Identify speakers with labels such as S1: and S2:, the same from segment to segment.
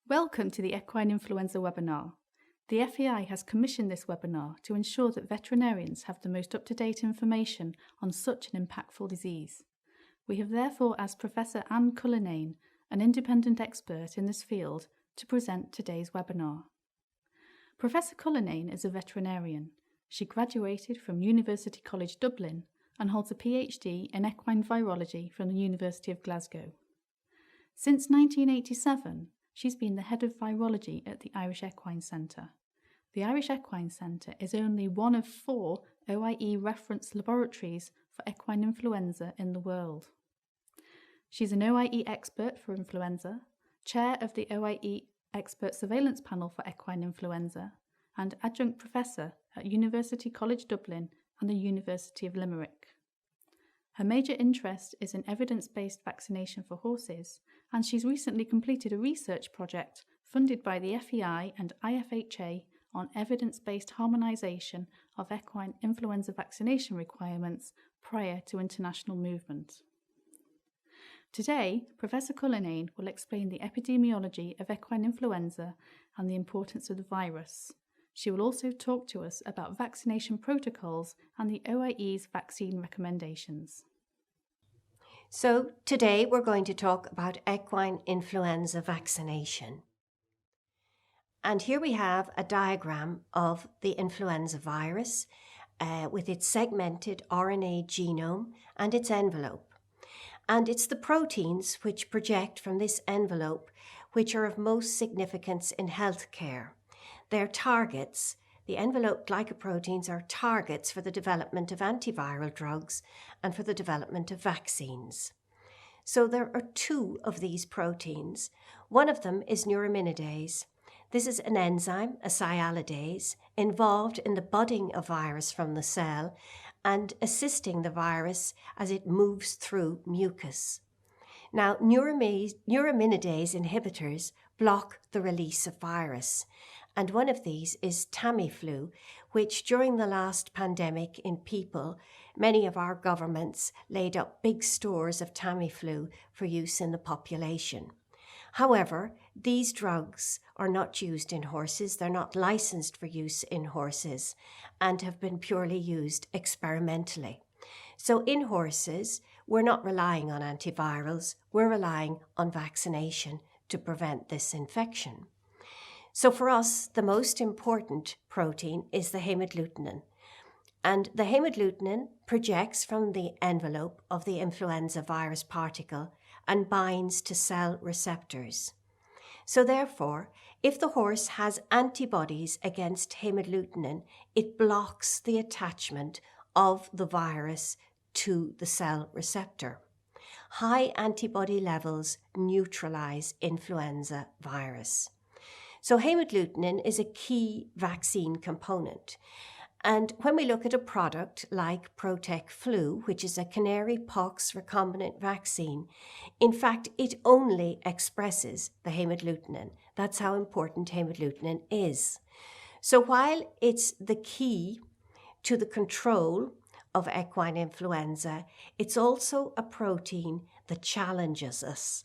S1: Welcome to the equine influenza webinar. The FEI has commissioned this webinar to ensure that veterinarians have the most up-to-date information on such an impactful disease. We have therefore asked Professor Anne Cullinane, an independent expert in this field, to present today's webinar. Professor Cullinane is a veterinarian. She graduated from University College Dublin and holds a PhD in equine virology from the University of Glasgow. Since 1987, she's been the head of virology at the Irish Equine Centre. The Irish Equine Centre is only one of 4 OIE reference laboratories for equine influenza in the world. She's an OIE expert for influenza, chair of the OIE Expert Surveillance Panel for Equine Influenza, and adjunct professor at University College Dublin and the University of Limerick. Her major interest is in evidence-based vaccination for horses, and she's recently completed a research project funded by the FEI and IFHA on evidence-based harmonisation of equine influenza vaccination requirements prior to international movement. Today, Professor Cullinane will explain the epidemiology of equine influenza and the importance of the virus. She will also talk to us about vaccination protocols and the OIE's vaccine recommendations.
S2: So today we're going to talk about equine influenza vaccination. And here we have a diagram of the influenza virus with its segmented RNA genome and its envelope. And it's the proteins which project from this envelope which are of most significance in healthcare. They're targets. The envelope glycoproteins are targets for the development of antiviral drugs and for the development of vaccines. So there are 2 of these proteins. One of them is neuraminidase. This is an enzyme, a sialidase, involved in the budding of virus from the cell and assisting the virus as it moves through mucus. Now, neuraminidase inhibitors block the release of virus. And one of these is Tamiflu, which during the last pandemic in people, many of our governments laid up big stores of Tamiflu for use in the population. However, these drugs are not used in horses, they're not licensed for use in horses, and have been purely used experimentally. So in horses, we're not relying on antivirals, we're relying on vaccination to prevent this infection. So for us, the most important protein is the hemagglutinin. And the hemagglutinin projects from the envelope of the influenza virus particle and binds to cell receptors. So therefore, if the horse has antibodies against hemagglutinin, it blocks the attachment of the virus to the cell receptor. High antibody levels neutralize influenza virus. So hemagglutinin is a key vaccine component. And when we look at a product like Protect Flu, which is a canary pox recombinant vaccine, in fact, it only expresses the hemagglutinin. That's how important hemagglutinin is. So while it's the key to the control of equine influenza, it's also a protein that challenges us.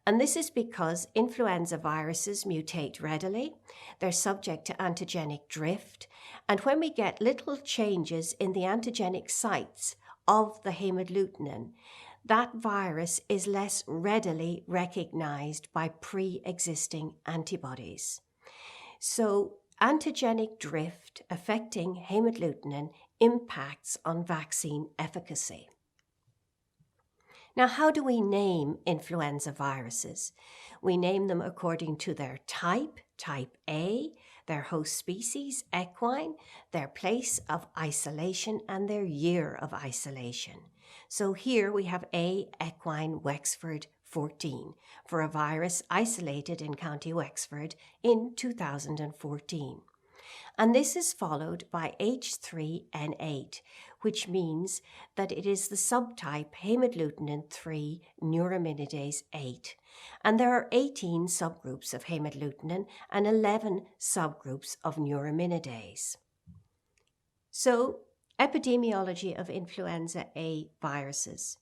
S2: And this is because influenza viruses mutate readily, they're subject to antigenic drift, and when we get little changes in the antigenic sites of the hemagglutinin, that virus is less readily recognized by pre-existing antibodies. So antigenic drift affecting hemagglutinin impacts on vaccine efficacy. Now, how do we name influenza viruses? We name them according to their type, type A, their host species, equine, their place of isolation, and their year of isolation. So here we have A. equine Wexford 14 for a virus isolated in County Wexford in 2014. And this is followed by H3N8, which means that it is the subtype hemagglutinin 3 neuraminidase 8. And there are 18 subgroups of hemagglutinin and 11 subgroups of neuraminidase. So, epidemiology of influenza A viruses.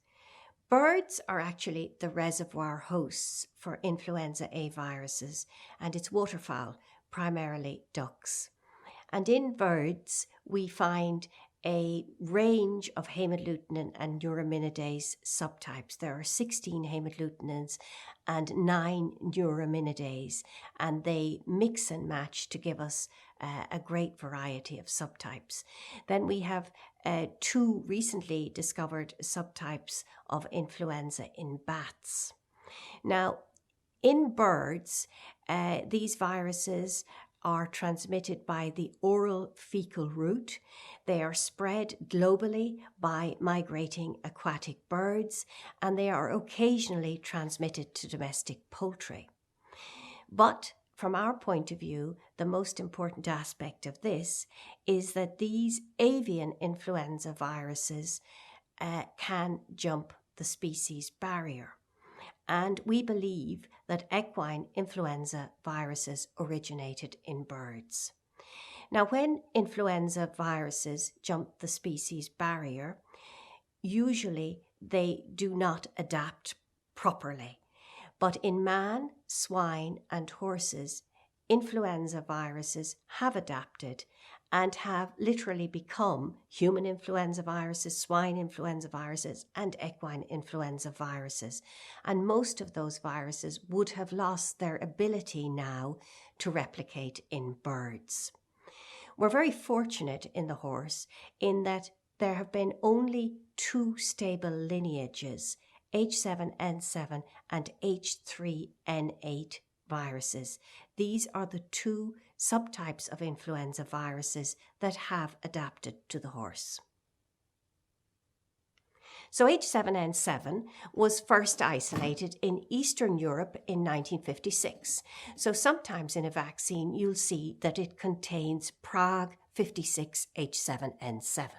S2: Birds are actually the reservoir hosts for influenza A viruses, and it's waterfowl, primarily ducks. And in birds, we find a range of hemagglutinins and neuraminidase subtypes. There are 16 hemagglutinins and 9 neuraminidase, and they mix and match to give us a great variety of subtypes. Then we have 2 recently discovered subtypes of influenza in bats. Now, in birds, these viruses are transmitted by the oral fecal route. They are spread globally by migrating aquatic birds, and they are occasionally transmitted to domestic poultry. But from our point of view, the most important aspect of this is that these avian influenza viruses can jump the species barrier. And we believe that equine influenza viruses originated in birds. Now, when influenza viruses jump the species barrier, usually they do not adapt properly. But in man, swine, and horses, influenza viruses have adapted and have literally become human influenza viruses, swine influenza viruses, and equine influenza viruses. And most of those viruses would have lost their ability now to replicate in birds. We're very fortunate in the horse in that there have been only 2 stable lineages, H7N7 and H3N8 viruses. These are the 2 subtypes of influenza viruses that have adapted to the horse. So H7N7 was first isolated in Eastern Europe in 1956. So sometimes in a vaccine you'll see that it contains Prague 56 H7N7.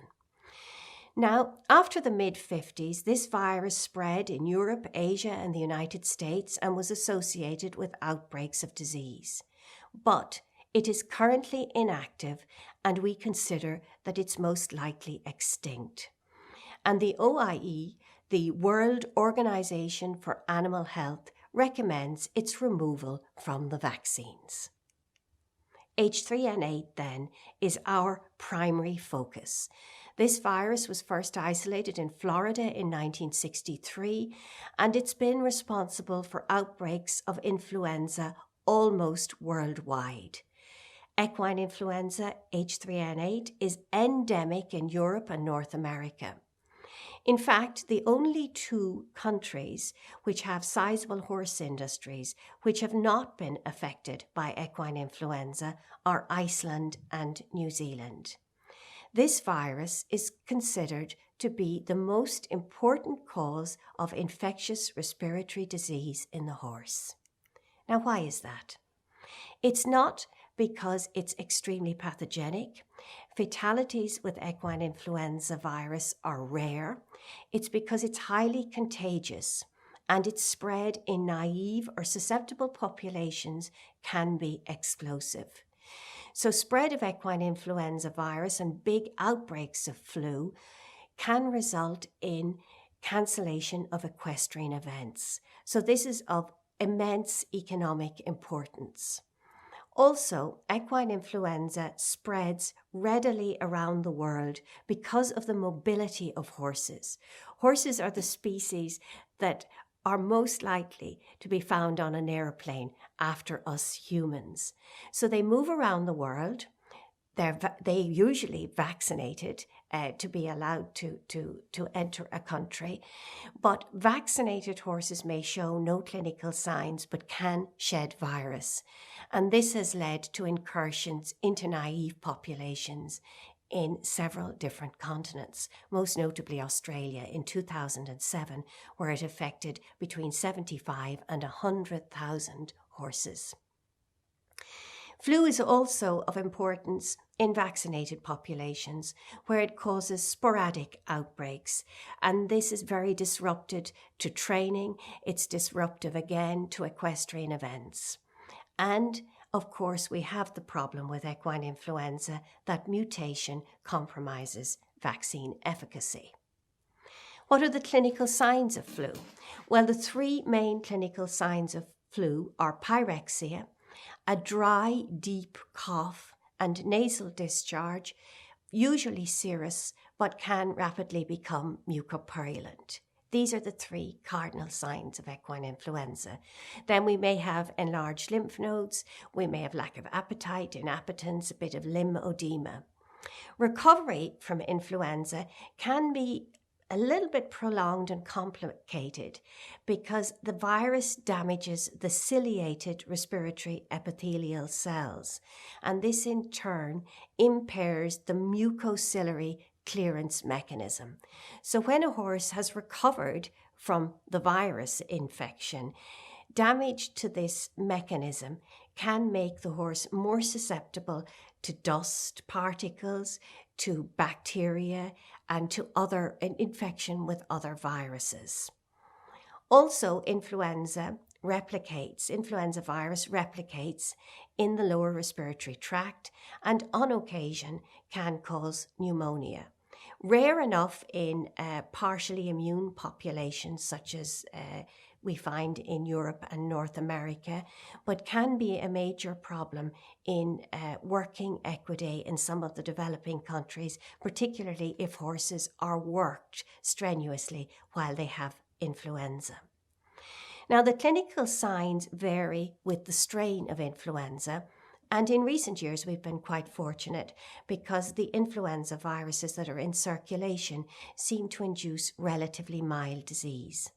S2: Now, after the mid-50s, this virus spread in Europe, Asia, and the United States and was associated with outbreaks of disease. But it is currently inactive, and we consider that it's most likely extinct. And the OIE, the World Organization for Animal Health, recommends its removal from the vaccines. H3N8 then is our primary focus. This virus was first isolated in Florida in 1963, and it's been responsible for outbreaks of influenza almost worldwide. Equine influenza H3N8 is endemic in Europe and North America. In fact, the only 2 countries which have sizable horse industries which have not been affected by equine influenza are Iceland and New Zealand. This virus is considered to be the most important cause of infectious respiratory disease in the horse. Now, why is that? It's not because it's extremely pathogenic. Fatalities with equine influenza virus are rare. It's because it's highly contagious, and its spread in naive or susceptible populations can be explosive. So spread of equine influenza virus and big outbreaks of flu can result in cancellation of equestrian events. So this is of immense economic importance. Also, equine influenza spreads readily around the world because of the mobility of horses. Horses are the species that are most likely to be found on an airplane after us humans. So they move around the world. They usually vaccinated to be allowed to enter a country. But vaccinated horses may show no clinical signs but can shed virus. And this has led to incursions into naive populations in several different continents, most notably Australia in 2007, where it affected between 75 and 100,000 horses. Flu is also of importance in vaccinated populations, where it causes sporadic outbreaks, and this is very disruptive to training. It's disruptive again to equestrian events. And of course, we have the problem with equine influenza that mutation compromises vaccine efficacy. What are the clinical signs of flu? Well, the three main clinical signs of flu are pyrexia, a dry, deep cough, and nasal discharge, usually serous, but can rapidly become mucopurulent. These are the three cardinal signs of equine influenza. Then we may have enlarged lymph nodes, we may have lack of appetite, inappetence, a bit of limb edema. Recovery from influenza can be a little bit prolonged and complicated because the virus damages the ciliated respiratory epithelial cells, and this in turn impairs the mucociliary clearance mechanism. So when a horse has recovered from the virus infection, damage to this mechanism can make the horse more susceptible to dust particles, to bacteria, and to other infection with other viruses. Also, influenza virus replicates in the lower respiratory tract and on occasion can cause pneumonia. Rare enough in partially immune populations such as we find in Europe and North America, but can be a major problem in working equidae in some of the developing countries, particularly if horses are worked strenuously while they have influenza. Now, the clinical signs vary with the strain of influenza, and in recent years we've been quite fortunate because the influenza viruses that are in circulation seem to induce relatively mild disease.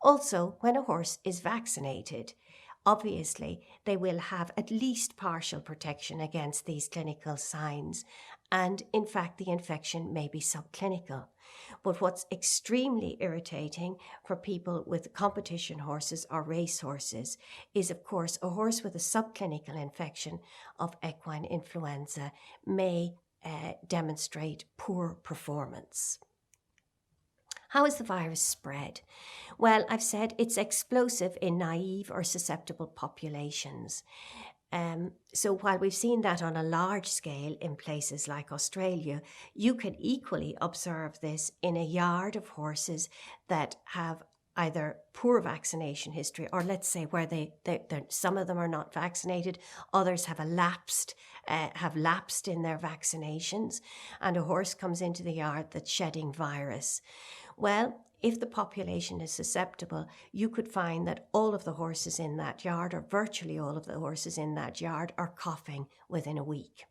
S2: Also, when a horse is vaccinated, obviously they will have at least partial protection against these clinical signs, and in fact the infection may be subclinical. But what's extremely irritating for people with competition horses or race horses is, of course, a horse with a subclinical infection of equine influenza may demonstrate poor performance. How is the virus spread? Well, I've said it's explosive in naive or susceptible populations. So while we've seen that on a large scale in places like Australia, you can equally observe this in a yard of horses that have either poor vaccination history, or let's say where some of them are not vaccinated, others have lapsed in their vaccinations, and a horse comes into the yard that's shedding virus. Well, if the population is susceptible, you could find that all of the horses in that yard, or virtually all of the horses in that yard, are coughing within a week.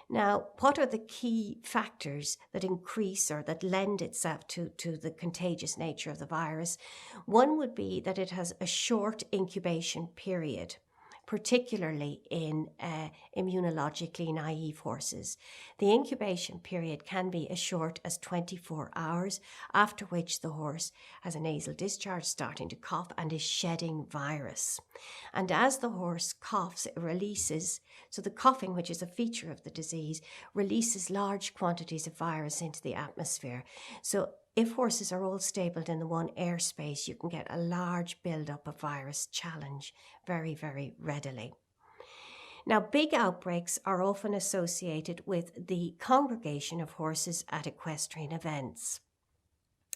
S2: Now, what are the key factors that increase or that lend itself to the contagious nature of the virus? One would be that it has a short incubation period, particularly in immunologically naive horses. The incubation period can be as short as 24 hours, after which the horse has a nasal discharge, starting to cough, and is shedding virus. And as the horse coughs, it releases, so the coughing, which is a feature of the disease, releases large quantities of virus into the atmosphere. So if horses are all stabled in the one airspace, you can get a large buildup of virus challenge very, very readily. Now, big outbreaks are often associated with the congregation of horses at equestrian events.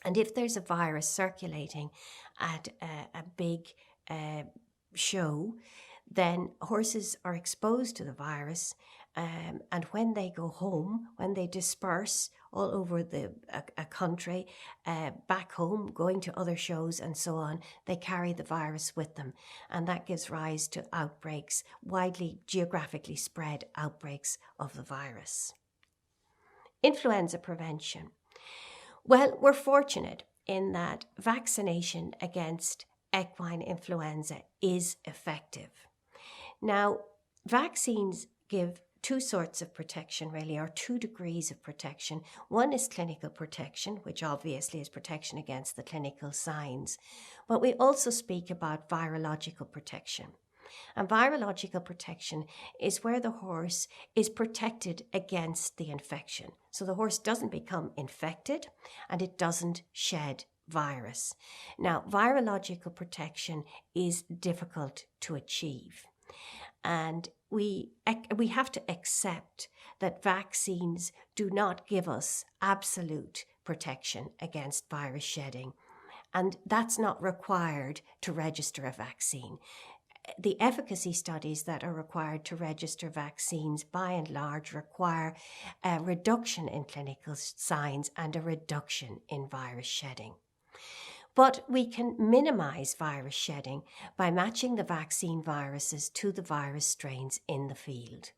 S2: And if there's a virus circulating at a big show, then horses are exposed to the virus, and when they go home, when they disperse all over a country, back home, going to other shows and so on, they carry the virus with them, and that gives rise to outbreaks, widely geographically spread outbreaks of the virus. Influenza prevention. Well, we're fortunate in that vaccination against equine influenza is effective. Now, vaccines give two sorts of protection, really, or 2 degrees of protection. One is clinical protection, which obviously is protection against the clinical signs. But we also speak about virological protection. And virological protection is where the horse is protected against the infection. So the horse doesn't become infected and it doesn't shed virus. Now, virological protection is difficult to achieve. And we have to accept that vaccines do not give us absolute protection against virus shedding, and that's not required to register a vaccine. The efficacy studies that are required to register vaccines by and large require a reduction in clinical signs and a reduction in virus shedding. But we can minimise virus shedding by matching the vaccine viruses to the virus strains in the field.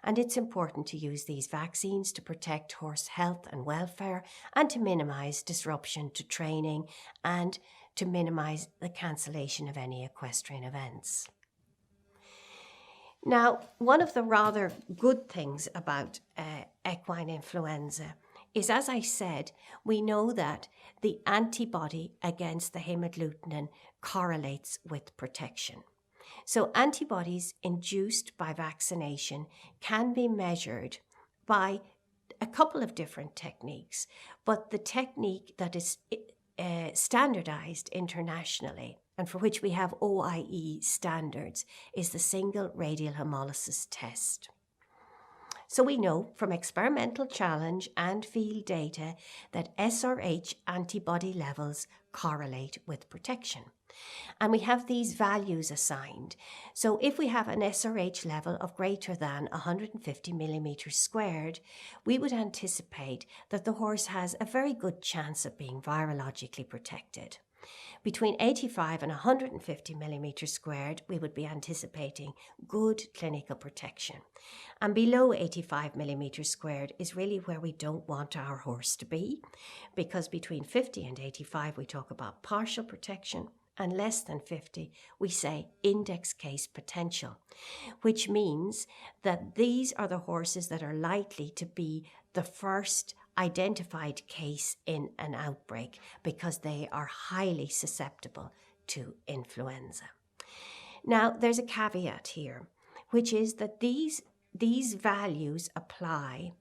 S2: And it's important to use these vaccines to protect horse health and welfare and to minimise disruption to training and to minimise the cancellation of any equestrian events. Now, one of the rather good things about equine influenza is, as I said, we know that the antibody against the hemagglutinin correlates with protection. So antibodies induced by vaccination can be measured by a couple of different techniques, but the technique that is standardized internationally and for which we have OIE standards is the single radial hemolysis test. So we know from experimental challenge and field data that SRH antibody levels correlate with protection. And we have these values assigned. So if we have an SRH level of greater than 150 millimeters squared, we would anticipate that the horse has a very good chance of being virologically protected. Between 85 and 150 millimeters squared, we would be anticipating good clinical protection. And below 85 millimeters squared is really where we don't want our horse to be, because between 50 and 85, we talk about partial protection, and less than 50, we say index case potential, which means that these are the horses that are likely to be the first identified case in an outbreak because they are highly susceptible to influenza. Now, there's a caveat here, which is that these values apply.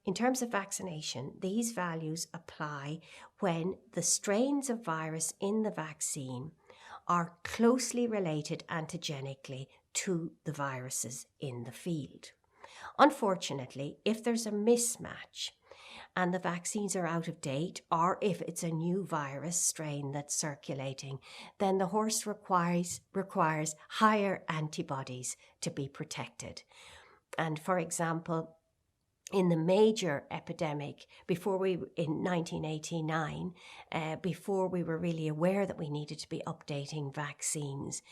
S2: In terms of vaccination, these values apply when the strains of virus in the vaccine are closely related antigenically to the viruses in the field. Unfortunately, if there's a mismatch and the vaccines are out of date, or if it's a new virus strain that's circulating, then the horse requires higher antibodies to be protected. And for example, in the major epidemic in 1989, before we were really aware that we needed to be updating vaccines,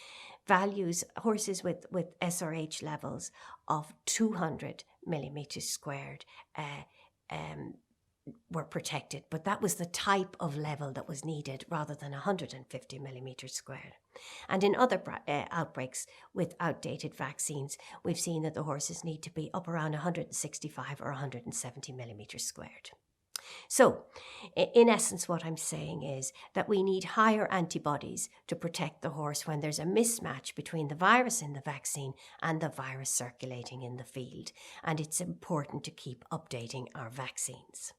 S2: horses with SRH levels of 200 millimeters squared were protected, but that was the type of level that was needed rather than 150 millimeters squared. And in other outbreaks with outdated vaccines, we've seen that the horses need to be up around 165 or 170 millimeters squared. So, in essence, what I'm saying is that we need higher antibodies to protect the horse when there's a mismatch between the virus in the vaccine and the virus circulating in the field. And it's important to keep updating our vaccines.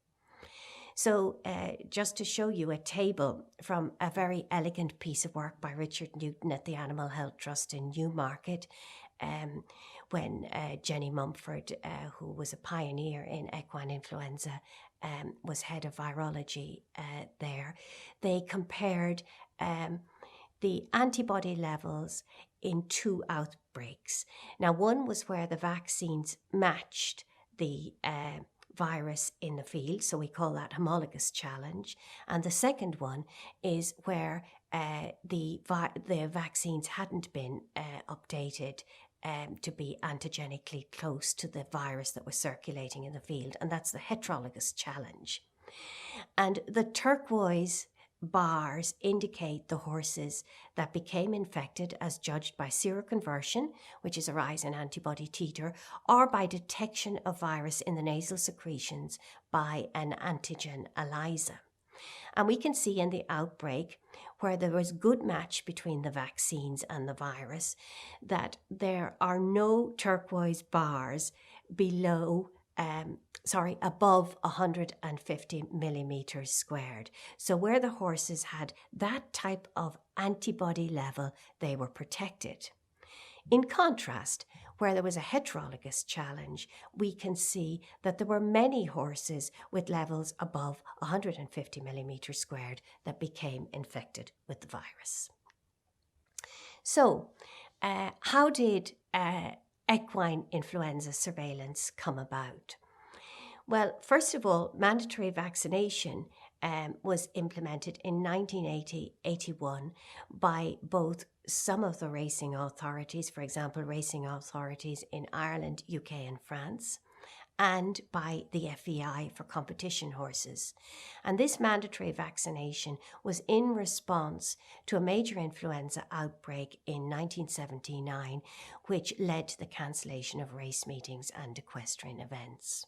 S2: So just to show you a table from a very elegant piece of work by Richard Newton at the Animal Health Trust in Newmarket, when Jenny Mumford, who was a pioneer in equine influenza, was head of virology there, they compared the antibody levels in two outbreaks. Now, one was where the vaccines matched the virus in the field, so we call that homologous challenge. And the second one is where the vaccines hadn't been updated to be antigenically close to the virus that was circulating in the field, and that's the heterologous challenge. And the turquoise bars indicate the horses that became infected as judged by seroconversion, which is a rise in antibody titer, or by detection of virus in the nasal secretions by an antigen ELISA. And we can see in the outbreak where there was good match between the vaccines and the virus that there are no turquoise bars above 150 millimeters squared. So where the horses had that type of antibody level, they were protected. In contrast, where there was a heterologous challenge, we can see that there were many horses with levels above 150 millimeters squared that became infected with the virus. So, how did equine influenza surveillance come about? Well, first of all, mandatory vaccination was implemented in 1980-81 by both some of the racing authorities, for example, racing authorities in Ireland, UK and France, and by the FEI for competition horses. And this mandatory vaccination was in response to a major influenza outbreak in 1979, which led to the cancellation of race meetings and equestrian events.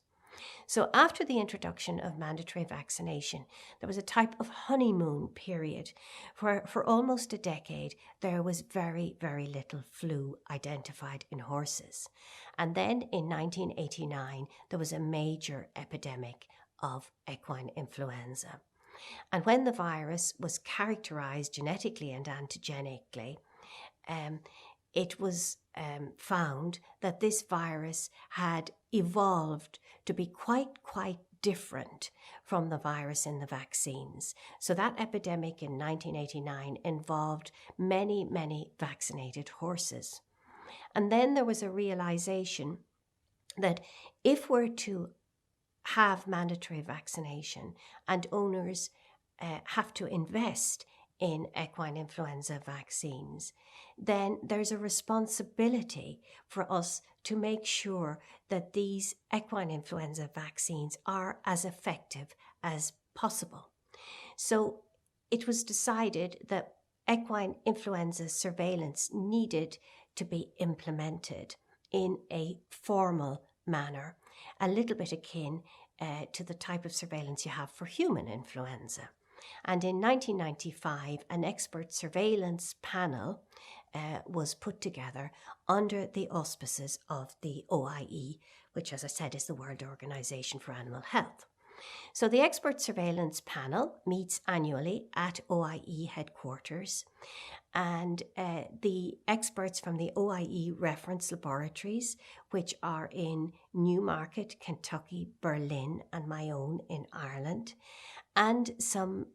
S2: So after the introduction of mandatory vaccination, there was a type of honeymoon period where for almost a decade there was very, very little flu identified in horses. And then in 1989, there was a major epidemic of equine influenza. And when the virus was characterized genetically and antigenically, it was found that this virus had evolved to be quite different from the virus in the vaccines. So that epidemic in 1989 involved many vaccinated horses. And then there was a realization that if we're to have mandatory vaccination and owners have to invest in equine influenza vaccines, then there's a responsibility for us to make sure that these equine influenza vaccines are as effective as possible. So it was decided that equine influenza surveillance needed to be implemented in a formal manner, a little bit akin to the type of surveillance you have for human influenza. And in 1995, an expert surveillance panel was put together under the auspices of the OIE, which, as I said, is the World Organization for Animal Health. So the expert surveillance panel meets annually at OIE headquarters, and the experts from the OIE reference laboratories, which are in Newmarket, Kentucky, Berlin, and my own in Ireland, and some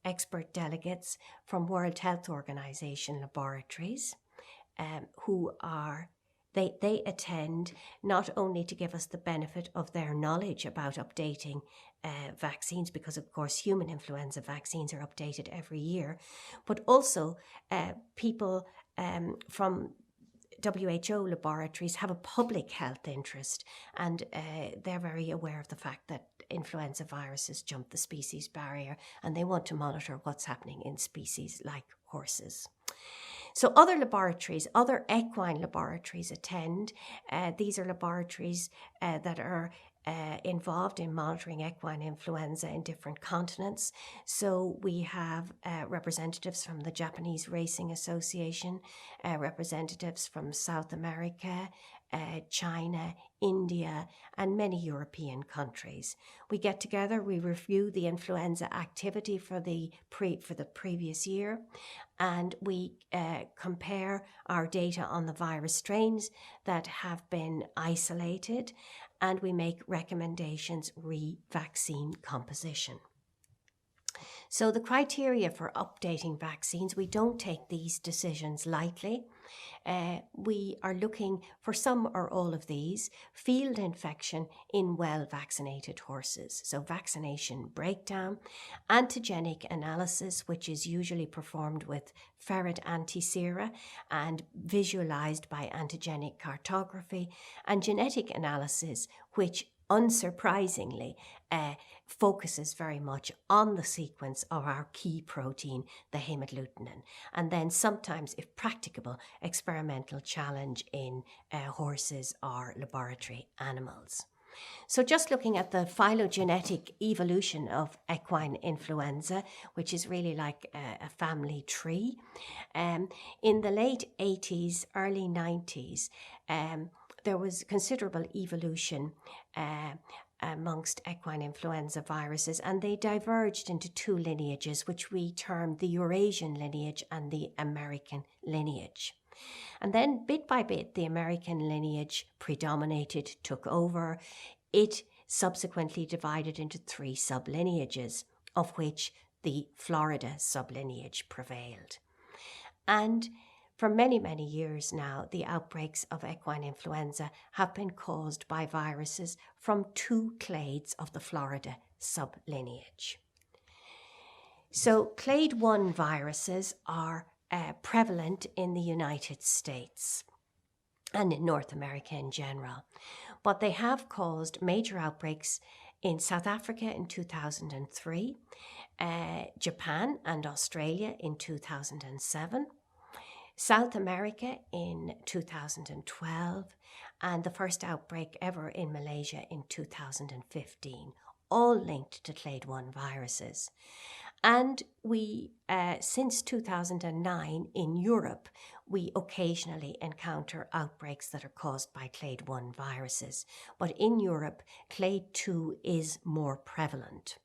S2: expert delegates from World Health Organization laboratories they attend not only to give us the benefit of their knowledge about updating vaccines, because of course human influenza vaccines are updated every year, but also people from WHO laboratories have a public health interest, and they're very aware of the fact that influenza viruses jump the species barrier, and they want to monitor what's happening in species like horses. So other equine laboratories attend. These are laboratories that are involved in monitoring equine influenza in different continents. So we have representatives from the Japanese Racing Association, representatives from South America, China, India, and many European countries. We get together, we review the influenza activity for the previous year, and we compare our data on the virus strains that have been isolated, and we make recommendations re-vaccine composition. So the criteria for updating vaccines, we don't take these decisions lightly. We are looking for some or all of these: field infection in well-vaccinated horses, so vaccination breakdown; antigenic analysis, which is usually performed with ferret antisera and visualized by antigenic cartography; and genetic analysis, which unsurprisingly focuses very much on the sequence of our key protein, the hemagglutinin, and then sometimes, if practicable, experimental challenge in horses or laboratory animals. So just looking at the phylogenetic evolution of equine influenza, which is really like a family tree, in the late 80s, early 90s, there was considerable evolution amongst equine influenza viruses, and they diverged into two lineages, which we term the Eurasian lineage and the American lineage. And then bit by bit, the American lineage predominated, took over. It subsequently divided into 3 sublineages, of which the Florida sublineage prevailed. And for many, many years now, the outbreaks of equine influenza have been caused by viruses from 2 clades of the Florida sublineage. So clade 1 viruses are prevalent in the United States and in North America in general, but they have caused major outbreaks in South Africa in 2003, Japan and Australia in 2007, South America in 2012, and the first outbreak ever in Malaysia in 2015, all linked to clade 1 viruses. And we, since 2009 in Europe, we occasionally encounter outbreaks that are caused by clade 1 viruses. But in Europe, clade 2 is more prevalent.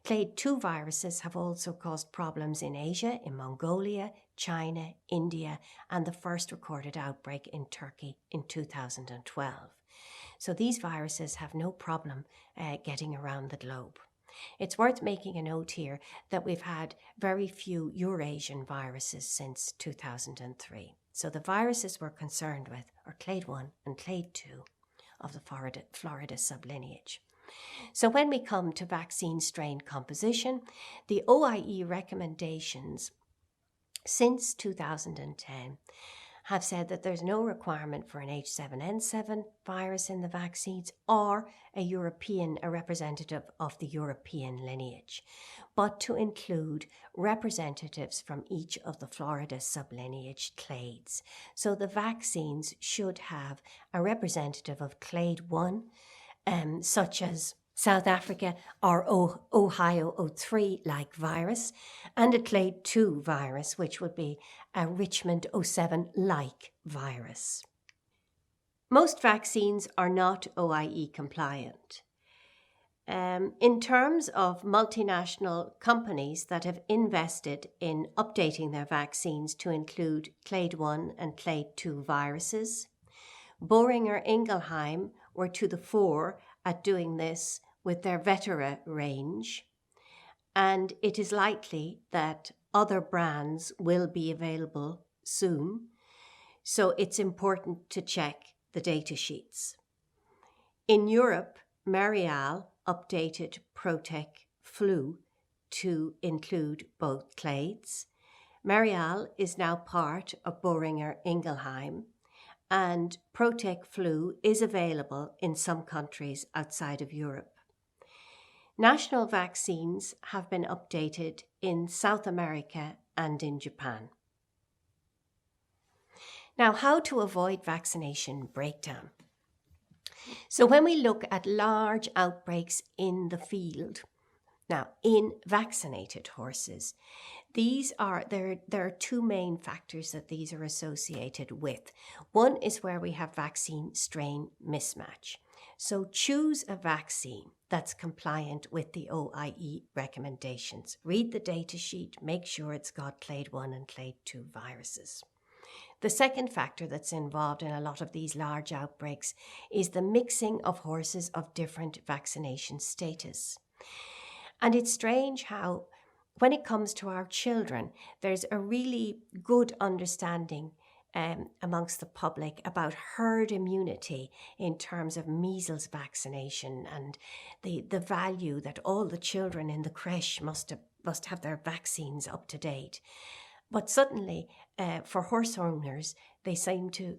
S2: Clade 2 viruses have also caused problems in Asia, in Mongolia, China, India, and the first recorded outbreak in Turkey in 2012. So these viruses have no problem getting around the globe. It's worth making a note here that we've had very few Eurasian viruses since 2003. So the viruses we're concerned with are clade 1 and clade 2 of the Florida sublineage. So when we come to vaccine strain composition, the OIE recommendations since 2010 have said that there's no requirement for an H7N7 virus in the vaccines or a representative of the European lineage, but to include representatives from each of the Florida sublineage clades. So the vaccines should have a representative of clade 1, such as South Africa or Ohio O3-like virus, and a clade 2 virus, which would be a Richmond O7-like virus. Most vaccines are not OIE compliant. In terms of multinational companies that have invested in updating their vaccines to include clade 1 and clade 2 viruses, Boehringer Ingelheim were to the fore at doing this with their Vetera range, and it is likely that other brands will be available soon, so it's important to check the data sheets. In Europe, Marial updated Protec Flu to include both clades. Marial is now part of Boehringer Ingelheim, and Protec Flu is available in some countries outside of Europe. National vaccines have been updated in South America and in Japan. Now, how to avoid vaccination breakdown? So when we look at large outbreaks in the field, now in vaccinated horses, there are 2 main factors that these are associated with. One is where we have vaccine strain mismatch. So choose a vaccine that's compliant with the OIE recommendations. Read the data sheet, make sure it's got clade 1 and clade 2 viruses. The second factor that's involved in a lot of these large outbreaks is the mixing of horses of different vaccination status. And it's strange how, when it comes to our children, there's a really good understanding amongst the public about herd immunity in terms of measles vaccination and the value that all the children in the creche must have their vaccines up to date. But suddenly, for horse owners, they seem to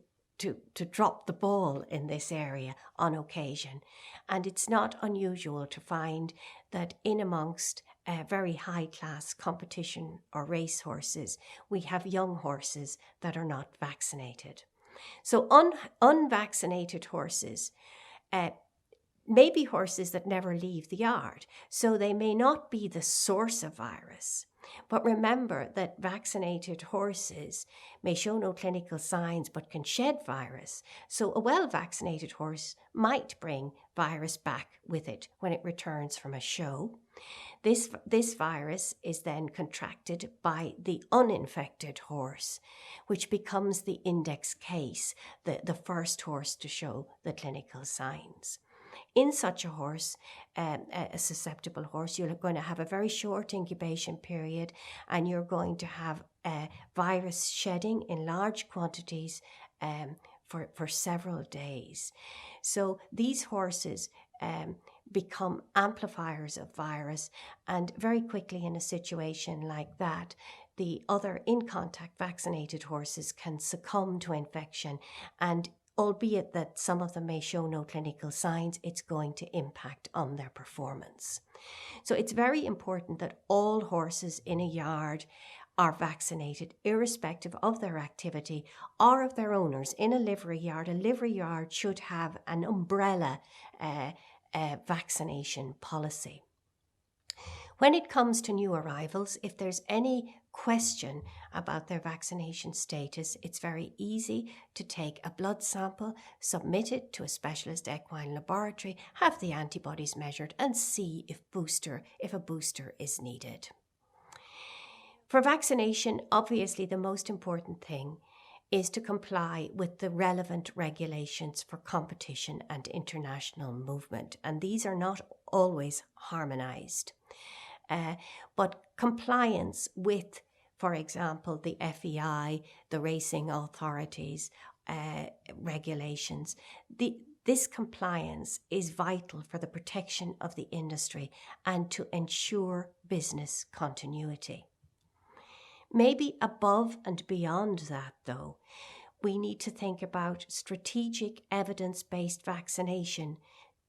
S2: drop the ball in this area on occasion. And it's not unusual to find that in amongst very high-class competition or race horses, we have young horses that are not vaccinated. So unvaccinated horses may be horses that never leave the yard, so they may not be the source of virus. But remember that vaccinated horses may show no clinical signs but can shed virus. So a well-vaccinated horse might bring virus back with it when it returns from a show. This virus is then contracted by the uninfected horse, which becomes the index case, the first horse to show the clinical signs. In such a horse, a susceptible horse, you're going to have a very short incubation period, and you're going to have virus shedding in large quantities for several days. So these horses become amplifiers of virus, and very quickly in a situation like that, the other in-contact vaccinated horses can succumb to infection, and albeit that some of them may show no clinical signs, it's going to impact on their performance. So it's very important that all horses in a yard are vaccinated, irrespective of their activity or of their owners. In a livery yard should have an umbrella vaccination policy. When it comes to new arrivals, if there's any question about their vaccination status, it's very easy to take a blood sample, submit it to a specialist equine laboratory, have the antibodies measured, and see if a booster is needed. For vaccination, obviously the most important thing is to comply with the relevant regulations for competition and international movement, and these are not always harmonised. But compliance with, for example, the FEI, the racing authorities, regulations, this compliance is vital for the protection of the industry and to ensure business continuity. Maybe above and beyond that, though, we need to think about strategic evidence-based vaccination,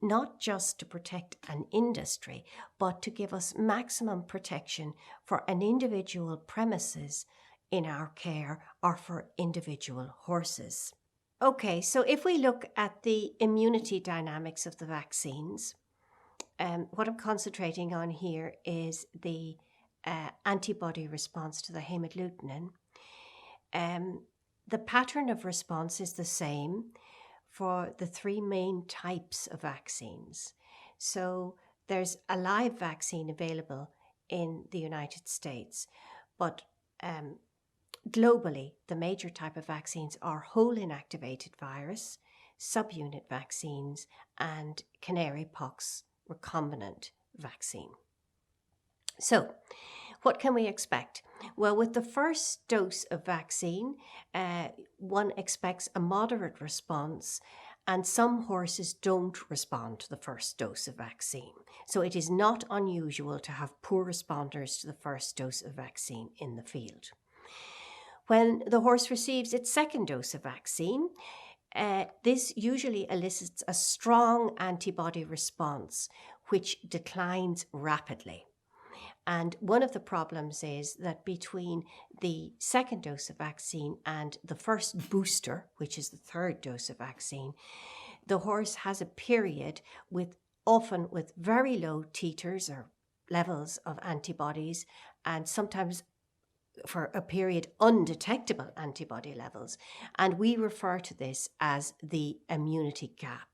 S2: not just to protect an industry, but to give us maximum protection for an individual premises in our care or for individual horses. Okay, so if we look at the immunity dynamics of the vaccines, what I'm concentrating on here is the antibody response to the hemagglutinin. The pattern of response is the same for the three main types of vaccines. So there's a live vaccine available in the United States, but globally, the major type of vaccines are whole inactivated virus, subunit vaccines, and canary pox recombinant vaccine. So, what can we expect? Well, with the first dose of vaccine, one expects a moderate response, and some horses don't respond to the first dose of vaccine. So it is not unusual to have poor responders to the first dose of vaccine in the field. When the horse receives its second dose of vaccine, this usually elicits a strong antibody response, which declines rapidly. And one of the problems is that between the second dose of vaccine and the first booster, which is the third dose of vaccine, the horse has a period often with very low titers or levels of antibodies, and sometimes for a period undetectable antibody levels. And we refer to this as the immunity gap.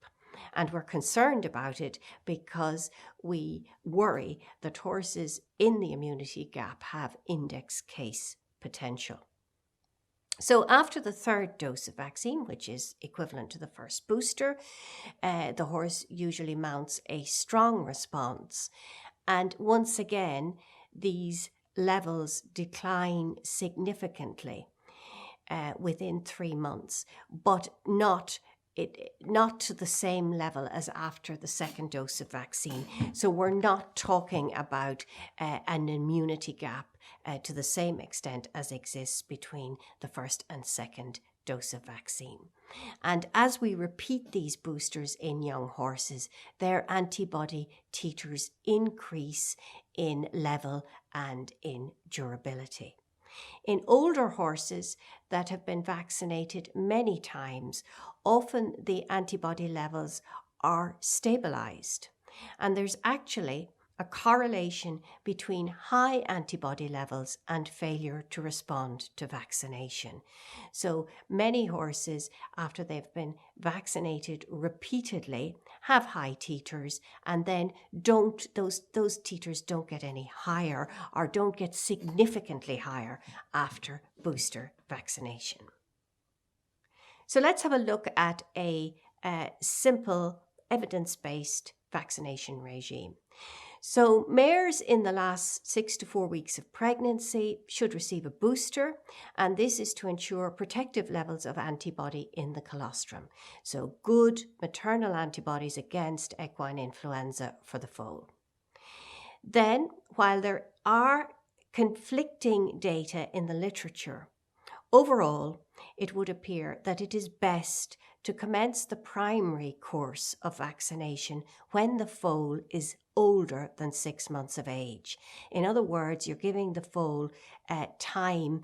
S2: And we're concerned about it because we worry that horses in the immunity gap have index case potential. So after the third dose of vaccine, which is equivalent to the first booster, the horse usually mounts a strong response. And once again, these levels decline significantly within 3 months, but not to the same level as after the second dose of vaccine. So we're not talking about an immunity gap to the same extent as exists between the first and second dose of vaccine. And as we repeat these boosters in young horses, their antibody titers increase in level and in durability. In older horses that have been vaccinated many times, often the antibody levels are stabilized. And there's actually a correlation between high antibody levels and failure to respond to vaccination. So many horses, after they've been vaccinated repeatedly, have high titers, and then those titers don't get any higher or don't get significantly higher after booster vaccination. So let's have a look at a simple evidence-based vaccination regime. So mares in the last 6 to 4 weeks of pregnancy should receive a booster, and this is to ensure protective levels of antibody in the colostrum. So good maternal antibodies against equine influenza for the foal. Then, while there are conflicting data in the literature, overall, it would appear that it is best to commence the primary course of vaccination when the foal is older than 6 months of age. In other words, you're giving the foal time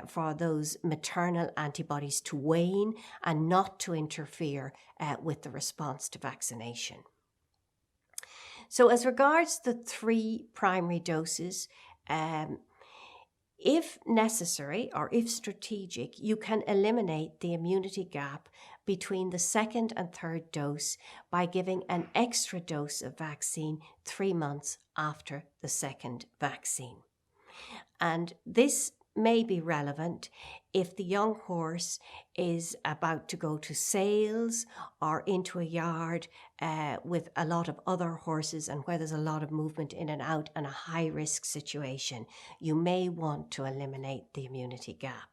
S2: for those maternal antibodies to wane and not to interfere with the response to vaccination. So as regards the 3 primary doses, if necessary or if strategic, you can eliminate the immunity gap between the 2nd and 3rd dose by giving an extra dose of vaccine 3 months after the 2nd vaccine. And this may be relevant if the young horse is about to go to sales or into a yard with a lot of other horses and where there's a lot of movement in and out and a high risk situation. You may want to eliminate the immunity gap.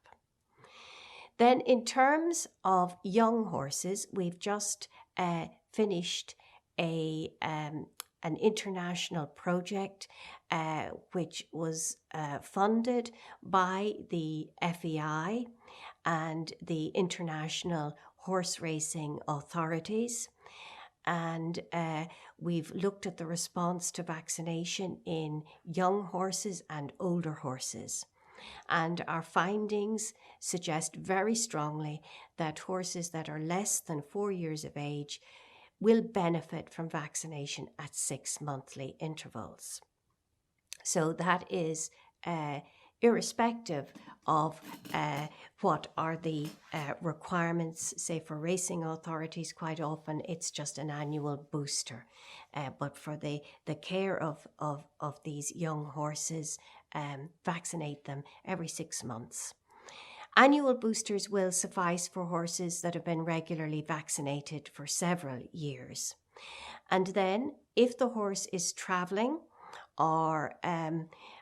S2: Then in terms of young horses, we've just finished an international project which was funded by the FEI and the international horse racing authorities. And we've looked at the response to vaccination in young horses and older horses. And our findings suggest very strongly that horses that are less than 4 years of age will benefit from vaccination at 6 monthly intervals. So that is irrespective of what are the requirements, say for racing authorities. Quite often it's just an annual booster. But for the care of these young horses, vaccinate them every 6 months. Annual boosters will suffice for horses that have been regularly vaccinated for several years. And then if the horse is travelling or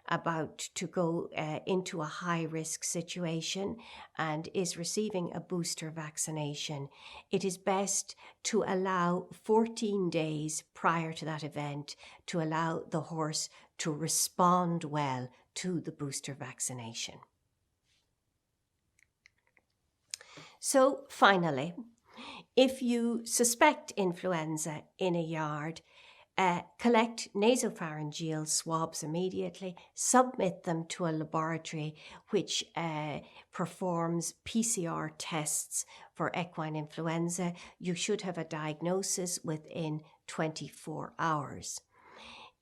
S2: about to go into a high-risk situation and is receiving a booster vaccination, it is best to allow 14 days prior to that event to allow the horse to respond well to the booster vaccination. So finally, if you suspect influenza in a yard, collect nasopharyngeal swabs immediately, submit them to a laboratory which performs PCR tests for equine influenza. You should have a diagnosis within 24 hours.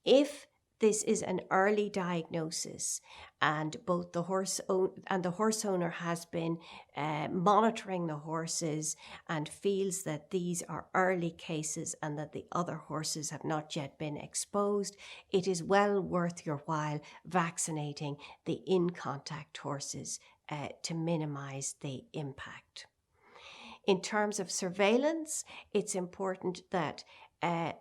S2: If this is an early diagnosis and both the horse owner has been monitoring the horses and feels that these are early cases and that the other horses have not yet been exposed, it is well worth your while vaccinating the in-contact horses to minimize the impact. In terms of surveillance, it's important that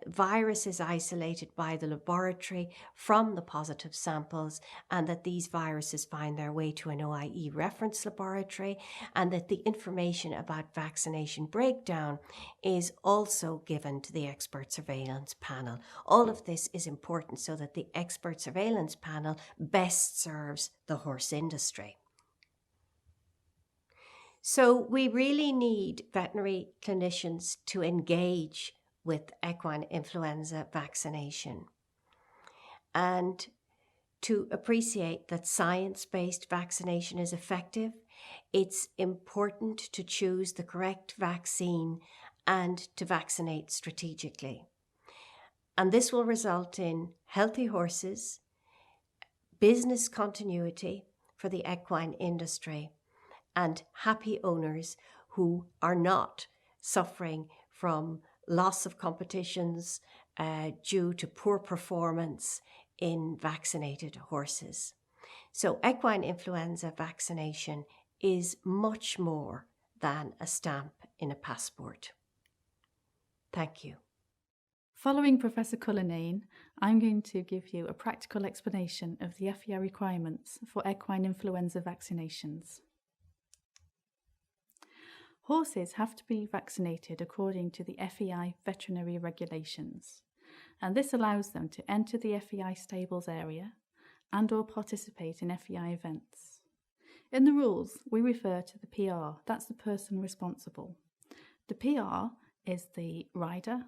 S2: virus is isolated by the laboratory from the positive samples and that these viruses find their way to an OIE reference laboratory and that the information about vaccination breakdown is also given to the expert surveillance panel. All of this is important so that the expert surveillance panel best serves the horse industry. So we really need veterinary clinicians to engage with equine influenza vaccination and to appreciate that science-based vaccination is effective. It's important to choose the correct vaccine and to vaccinate strategically. And this will result in healthy horses, business continuity for the equine industry, and happy owners who are not suffering from loss of competitions due to poor performance in vaccinated horses. So equine influenza vaccination is much more than a stamp in a passport. Thank you.
S1: Following Professor Cullinane, I'm going to give you a practical explanation of the FEI requirements for equine influenza vaccinations. Horses have to be vaccinated according to the FEI veterinary regulations, and this allows them to enter the FEI stables area and/or participate in FEI events. In the rules, we refer to the PR, that's the person responsible. The PR is the rider,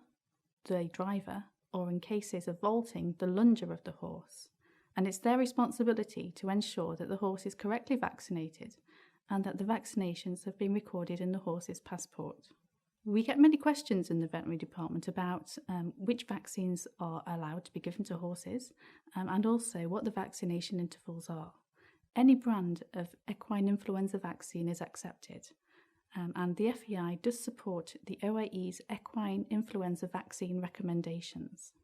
S1: the driver, or in cases of vaulting, the lunger of the horse, and it's their responsibility to ensure that the horse is correctly vaccinated and that the vaccinations have been recorded in the horse's passport. We get many questions in the veterinary department about which vaccines are allowed to be given to horses and also what the vaccination intervals are. Any brand of equine influenza vaccine is accepted, and the FEI does support the OAE's equine influenza vaccine recommendations.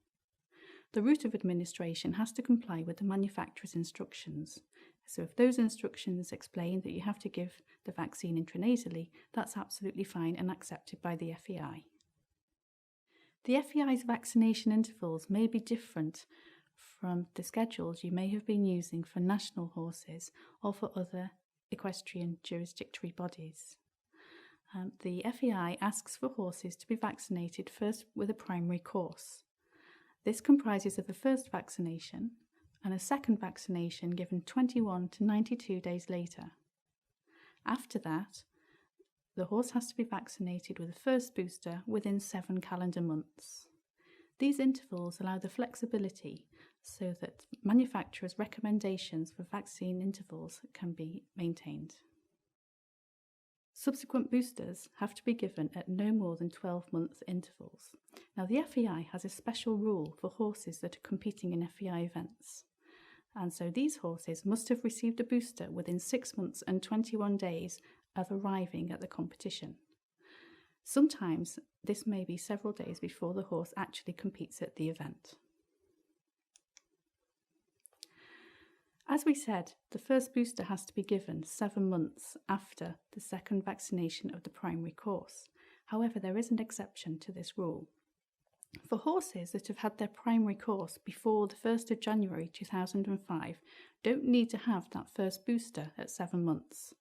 S1: The route of administration has to comply with the manufacturer's instructions. So if those instructions explain that you have to give the vaccine intranasally, that's absolutely fine and accepted by the FEI. The FEI's vaccination intervals may be different from the schedules you may have been using for national horses or for other equestrian jurisdictory bodies. The FEI asks for horses to be vaccinated first with a primary course. This comprises of a first vaccination and a second vaccination given 21 to 92 days later. After that, the horse has to be vaccinated with a first booster within 7 calendar months. These intervals allow the flexibility so that manufacturers' recommendations for vaccine intervals can be maintained. Subsequent boosters have to be given at no more than 12-month intervals. Now, the FEI has a special rule for horses that are competing in FEI events, and so these horses must have received a booster within 6 months and 21 days of arriving at the competition. Sometimes this may be several days before the horse actually competes at the event. As we said, the first booster has to be given 7 months after the second vaccination of the primary course. However, there is an exception to this rule. For horses that have had their primary course before the 1st of January 2005, don't need to have that first booster at 7 months,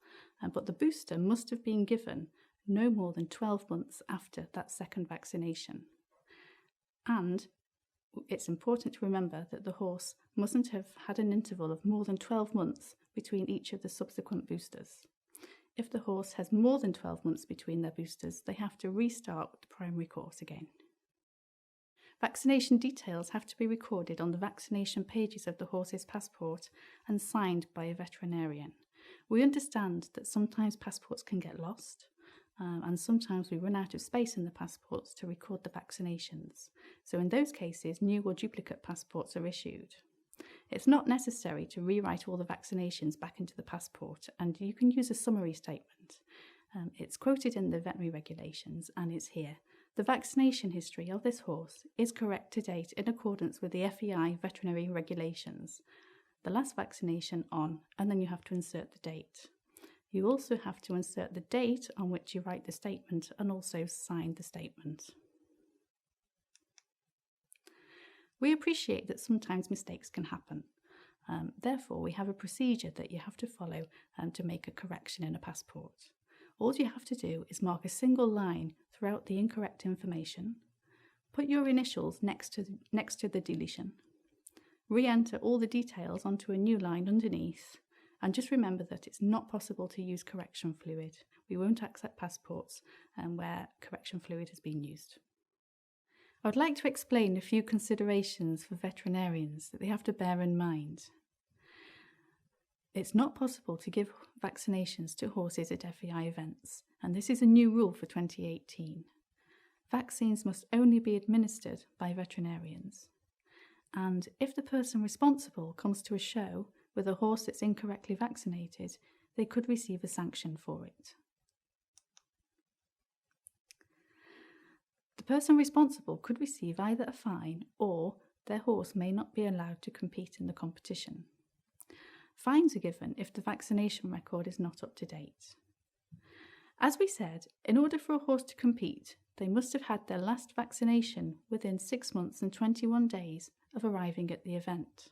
S1: but the booster must have been given no more than 12 months after that second vaccination. And it's important to remember that the horse mustn't have had an interval of more than 12 months between each of the subsequent boosters. If the horse has more than 12 months between their boosters, they have to restart with the primary course again. Vaccination details have to be recorded on the vaccination pages of the horse's passport and signed by a veterinarian. We understand that sometimes passports can get lost, and sometimes we run out of space in the passports to record the vaccinations. So in those cases, new or duplicate passports are issued. It's not necessary to rewrite all the vaccinations back into the passport, and you can use a summary statement. It's quoted in the veterinary regulations, and it's here. The vaccination history of this horse is correct to date in accordance with the FEI veterinary regulations. The last vaccination on, and then you have to insert the date. You also have to insert the date on which you write the statement and also sign the statement. We appreciate that sometimes mistakes can happen. Therefore, we have a procedure that you have to follow to make a correction in a passport. All you have to do is mark a single line throughout the incorrect information, put your initials next to the deletion, re-enter all the details onto a new line underneath, and just remember that it's not possible to use correction fluid. We won't accept passports where correction fluid has been used. I would like to explain a few considerations for veterinarians that they have to bear in mind. It's not possible to give vaccinations to horses at FEI events, and this is a new rule for 2018. Vaccines must only be administered by veterinarians. And if the person responsible comes to a show with a horse that's incorrectly vaccinated, they could receive a sanction for it. The person responsible could receive either a fine or their horse may not be allowed to compete in the competition. Fines are given if the vaccination record is not up to date. As we said, in order for a horse to compete, they must have had their last vaccination within 6 months and 21 days of arriving at the event.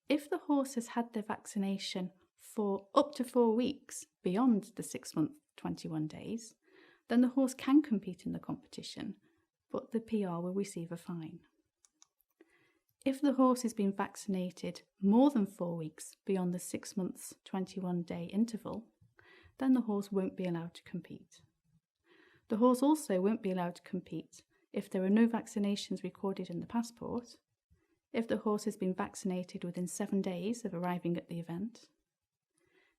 S1: If the horse has had their vaccination for up to 4 weeks beyond the 6-month 21 days, then the horse can compete in the competition, but the PR will receive a fine. If the horse has been vaccinated more than 4 weeks beyond the 6 months 21 day interval, then the horse won't be allowed to compete. The horse also won't be allowed to compete if there are no vaccinations recorded in the passport, if the horse has been vaccinated within 7 days of arriving at the event,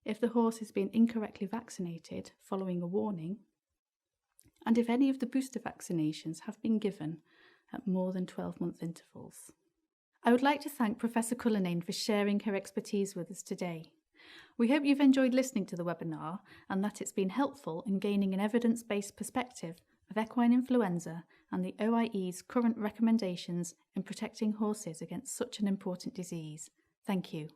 S1: if the horse has been incorrectly vaccinated following a warning, and if any of the booster vaccinations have been given at more than 12-month intervals. I would like to thank Professor Cullinane for sharing her expertise with us today. We hope you've enjoyed listening to the webinar and that it's been helpful in gaining an evidence-based perspective of equine influenza and the OIE's current recommendations in protecting horses against such an important disease. Thank you.